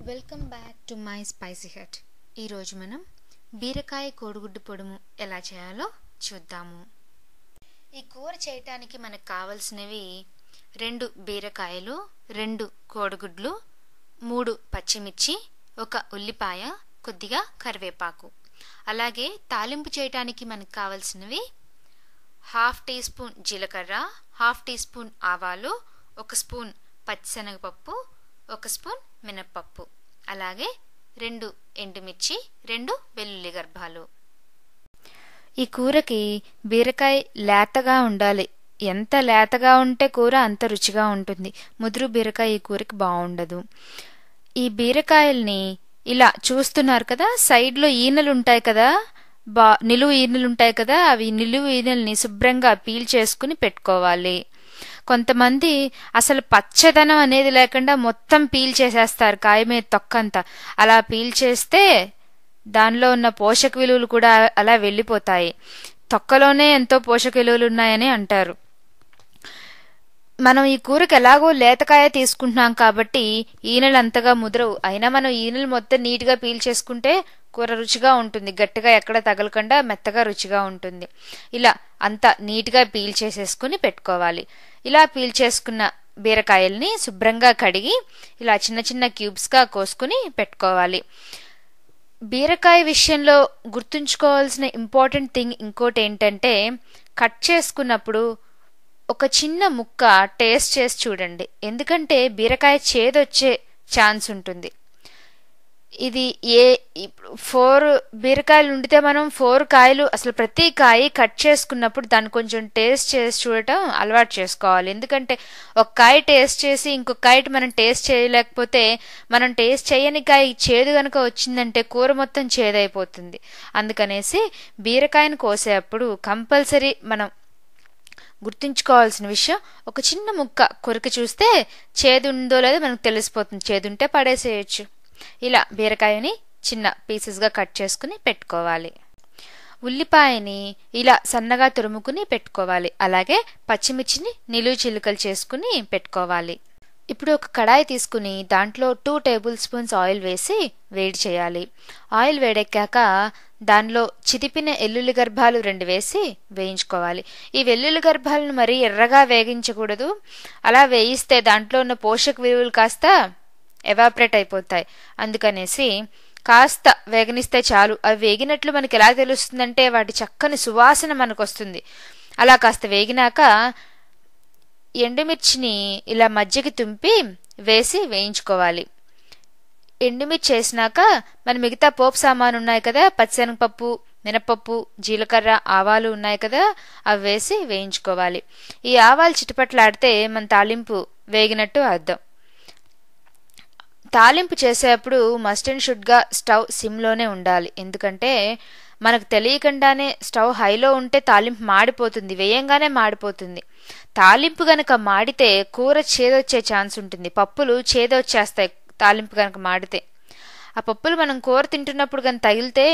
Welcome back to my spicy hut. ఈరోజు మనం బీరకాయ కోడిగుడ్డు పొడుము ఎలా చేయాలో చూద్దాము. ఈ కూర చేయటానికి మనకు కావాల్సినవి 2 బీరకాయలు, 2 కోడిగుడ్లు, 3 పచ్చిమిర్చి, 1 ఉల్లిపాయ, కొద్దిగా కరివేపాకు. అలాగే తాలింపు చేయటానికి మనకు కావాల్సినవి 1/2 టీ స్పూన్ జీలకర్ర, 1/2 టీ స్పూన్ ఆవాలు, 1 స్పూన్ పచ్చిశనగపప్పు, 1 స్పూన్ మినప్పప్పు, అలాగే 2 ఎండుమిర్చి, 2 వెల్లుల్లి గర్భాలు. ఈ కూరకి బీరకాయ లేతగా ఉండాలి. ఎంత లేతగా ఉంటే కూర అంత రుచిగా ఉంటుంది. ముదురు బీరకాయ ఈ కూరకి బాగుండదు. ఈ బీరకాయల్ని ఇలా చూస్తున్నారు కదా, సైడ్లో ఈనెలు ఉంటాయి కదా, నిలువు ఈనెలు ఉంటాయి కదా, అవి నిలువు ఈనెల్ని శుభ్రంగా పీల్ చేసుకుని పెట్టుకోవాలి. కొంతమంది అసలు పచ్చదనం అనేది లేకుండా మొత్తం పీల్ చేసేస్తారు కాయ మీద తొక్కంతా. అలా పీల్ చేస్తే దానిలో ఉన్న పోషక విలువలు కూడా అలా వెళ్ళిపోతాయి. తొక్కలోనే ఎంతో పోషక విలువలు ఉన్నాయని అంటారు. మనం ఈ కూరకి ఎలాగో లేతకాయ తీసుకుంటున్నాం కాబట్టి ఈనెలు అంతగా ముదరవు. అయినా మనం ఈనెలు మొత్తం నీట్గా పీల్ చేసుకుంటే కూర రుచిగా ఉంటుంది. గట్టిగా ఎక్కడ తగలకుండా మెత్తగా రుచిగా ఉంటుంది. ఇలా అంతా నీట్గా పీల్ చేసేసుకుని పెట్టుకోవాలి. ఇలా పీల్ చేసుకున్న బీరకాయల్ని శుభ్రంగా కడిగి ఇలా చిన్న చిన్న క్యూబ్స్గా కోసుకుని పెట్టుకోవాలి. బీరకాయ విషయంలో గుర్తుంచుకోవాల్సిన ఇంపార్టెంట్ థింగ్ ఇంకోటి ఏంటంటే, కట్ చేసుకున్నప్పుడు ఒక చిన్న ముక్క టేస్ట్ చేసి చూడండి. ఎందుకంటే బీరకాయ చేదొచ్చే ఛాన్స్ ఉంటుంది. ఇది 4 బీరకాయలు ఉండితే మనం 4 కాయలు అసలు ప్రతి కాయ కట్ చేసుకున్నప్పుడు దాన్ని కొంచెం టేస్ట్ చేసి చూడటం అలవాటు చేసుకోవాలి. ఎందుకంటే ఒక కాయ టేస్ట్ చేసి ఇంకొక కాయ మనం టేస్ట్ చేయలేకపోతే, మనం టేస్ట్ చేయని కాయ చేదు గనక వచ్చిందంటే కూర మొత్తం చేదైపోతుంది. అందుకనేసి బీరకాయను కోసేటప్పుడు కంపల్సరీ మనం గుర్తుంచుకోవాల్సిన విషయం, ఒక చిన్న ముక్క కొరికి చూస్తే చేదు ఉందో లేదో మనకు తెలిసిపోతుంది. చేదుంటే పడేసేయచ్చు. ఇలా బీరకాయని చిన్న పీసెస్గా కట్ చేసుకుని పెట్టుకోవాలి. ఉల్లిపాయని ఇలా సన్నగా తురుముకుని పెట్టుకోవాలి. అలాగే పచ్చిమిర్చిని నిలువు చిలుకలు చేసుకుని పెట్టుకోవాలి. ఇప్పుడు ఒక కడాయి తీసుకుని దాంట్లో 2 టేబుల్ స్పూన్స్ ఆయిల్ వేసి వేడి చేయాలి. ఆయిల్ వేడెక్కాక దానిలో చిదిపిన వెల్లుల్లి గర్భాలు 2 వేసి వేయించుకోవాలి. ఈ వెల్లుల్లి గర్భాలను మరీ ఎర్రగా వేగించకూడదు. అలా వేయిస్తే దాంట్లో ఉన్న పోషక విలువలు కాస్త ఎవాపరేట్ అయిపోతాయి. అందుకనేసి కాస్త వేగనిస్తే చాలు. అవి వేగినట్లు మనకి ఎలా తెలుస్తుందంటే వాటి చక్కని సువాసన మనకు వస్తుంది. అలా కాస్త వేగినాక ఎండుమిర్చిని ఇలా మధ్యకి తుంపి వేసి వేయించుకోవాలి. ఎండుమిర్చి వేసినాక మన మిగతా పోపు సామాను ఉన్నాయి కదా, పచ్చిశనగపప్పు, మినపప్పు, జీలకర్ర, ఆవాలు ఉన్నాయి కదా, అవి వేసి వేయించుకోవాలి. ఈ ఆవాలు చిటపట్లాడితే మన తాలింపు వేగినట్టు అర్థం. తాలింపు చేసేటప్పుడు మస్ట్ అండ్ షుడ్గా స్టవ్ సిమ్లోనే ఉండాలి. ఎందుకంటే మనకు తెలియకుండానే స్టవ్ హైలో ఉంటే తాలింపు మాడిపోతుంది, వేయంగానే మాడిపోతుంది. తాలింపు గనక మాడితే కూర చేదొచ్చే ఛాన్స్ ఉంటుంది. పప్పులు చేదొచ్చేస్తాయి తాలింపు గనక మాడితే. ఆ పప్పులు మనం కూర తింటున్నప్పుడు గనక తగిలితే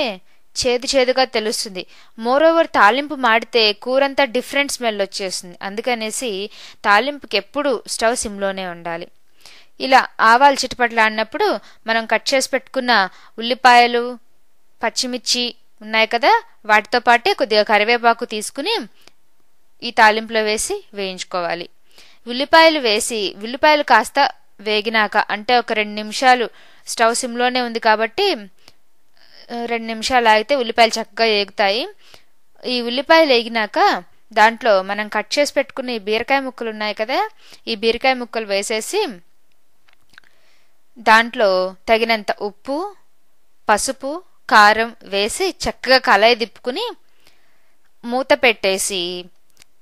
చేదుగా తెలుస్తుంది. మోరోవర్ తాలింపు మాడితే కూరంతా డిఫరెంట్ స్మెల్ వచ్చేస్తుంది. అందుకనేసి తాలింపుకి ఎప్పుడు స్టవ్ సిమ్లోనే ఉండాలి. ఇలా ఆవాలు చిటపట్లాడినప్పుడు మనం కట్ చేసి పెట్టుకున్న ఉల్లిపాయలు, పచ్చిమిర్చి ఉన్నాయి కదా, వాటితో పాటే కొద్దిగా కరివేపాకు తీసుకుని ఈ తాలింపులో వేసి వేయించుకోవాలి. ఉల్లిపాయలు కాస్త వేగినాక, అంటే ఒక 2 నిమిషాలు స్టవ్ సిమ్లోనే ఉంది కాబట్టి 2 నిమిషాలు ఆగితే ఉల్లిపాయలు చక్కగా వేగుతాయి. ఈ ఉల్లిపాయలు వేగినాక దాంట్లో మనం కట్ చేసి పెట్టుకున్న ఈ బీరకాయ ముక్కలు ఉన్నాయి కదా, ఈ బీరకాయ ముక్కలు వేసేసి దాంట్లో తగినంత ఉప్పు, పసుపు, కారం వేసి చక్కగా కళాయి తిప్పుకుని మూత పెట్టేసి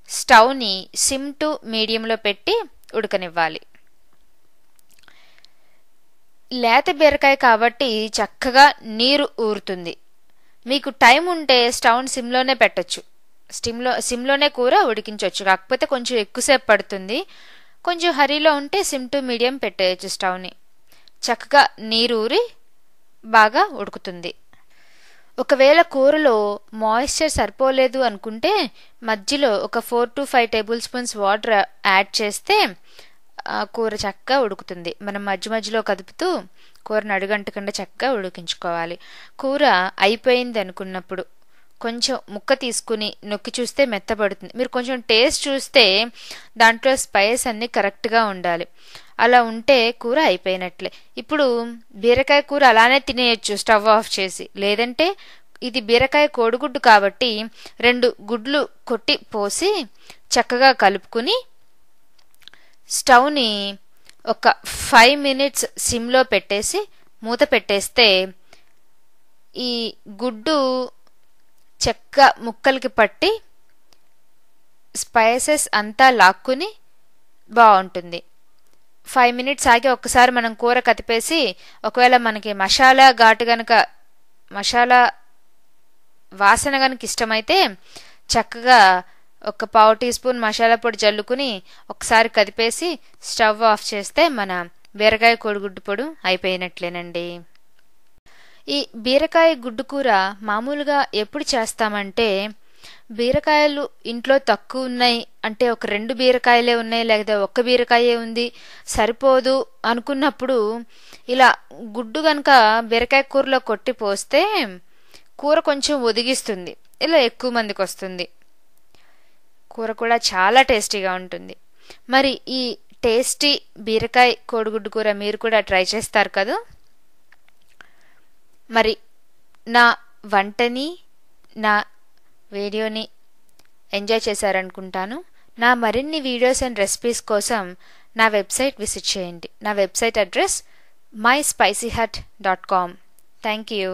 స్టవ్ని సిమ్ టు మీడియంలో పెట్టి ఉడకనివ్వాలి. లేత బీరకాయ కాబట్టి చక్కగా నీరు ఊరుతుంది. మీకు టైం ఉంటే స్టవ్ని సిమ్లోనే పెట్టచ్చు. సిమ్లోనే కూర ఉడికించవచ్చు. కాకపోతే కొంచెం ఎక్కువసేపు పడుతుంది. కొంచెం హరీలో ఉంటే సిమ్ టు మీడియం పెట్టేయచ్చు స్టవ్ని. చక్కగా నీరు ఊరి బాగా ఉడుకుతుంది. ఒకవేళ కూరలో మాయిశ్చర్ సరిపోలేదు అనుకుంటే మధ్యలో ఒక 4 to 5 table spoons water add చేస్తే కూర చక్కగా ఉడుకుతుంది. మనం మధ్య మధ్యలో కదుపుతూ కూరను అడుగంటకుండా చక్కగా ఉడికించుకోవాలి. కూర అయిపోయింది అనుకున్నప్పుడు కొంచెం ముక్క తీసుకుని నొక్కి చూస్తే మెత్తబడుతుంది. మీరు కొంచెం టేస్ట్ చూస్తే దాంట్లో స్పైస్ అన్నీ కరెక్ట్గా ఉండాలి. అలా ఉంటే కూర అయిపోయినట్లే. ఇప్పుడు బీరకాయ కూర అలానే తినేయచ్చు స్టవ్ ఆఫ్ చేసి. లేదంటే ఇది బీరకాయ కోడిగుడ్డు కాబట్టి 2 గుడ్లు కొట్టి పోసి చక్కగా కలుపుకుని స్టవ్ని ఒక 5 మినిట్స్ సిమ్లో పెట్టేసి మూత పెట్టేస్తే ఈ గుడ్డు చెక్క ముక్కలకి పట్టి స్పైసెస్ అంతా లాక్కుని బాగుంటుంది. 5 మినిట్స్ ఆగి ఒక్కసారి మనం కూర కతిపేసి ఒకవేళ మనకి మసాలా ఘాటు గనక మసాలా వాసన గనక ఇష్టమైతే చక్కగా ఒక 1/2 టీ స్పూన్ మసాలా పొడి జల్లుకుని ఒకసారి కదిపేసి స్టవ్ ఆఫ్ చేస్తే మన బీరకాయ కోడిగుడ్డు పొడి అయిపోయినట్లేనండి. ఈ బీరకాయ గుడ్డు కూర మామూలుగా ఎప్పుడు చేస్తామంటే బీరకాయలు ఇంట్లో తక్కువ ఉన్నాయి అంటే ఒక 2 బీరకాయలే ఉన్నాయి లేదా 1 బీరకాయే ఉంది సరిపోదు అనుకున్నప్పుడు ఇలా గుడ్డు గనక బీరకాయ కూరలో కొట్టి పోస్తే కూర కొంచెం ఒదిగిస్తుంది. ఇలా ఎక్కువ మందికి వస్తుంది. కూర కూడా చాలా టేస్టీగా ఉంటుంది. మరి ఈ టేస్టీ బీరకాయ కోడిగుడ్డు కూర మీరు కూడా ట్రై చేస్తారు కదా. మరి నా వంటని నా వీడియోని ఎంజాయ్ చేశారనుకుంటాను. నా మరిన్ని వీడియోస్ అండ్ రెసిపీస్ కోసం నా వెబ్సైట్ విజిట్ చేయండి. నా website address myspicyhut.com. Thank you.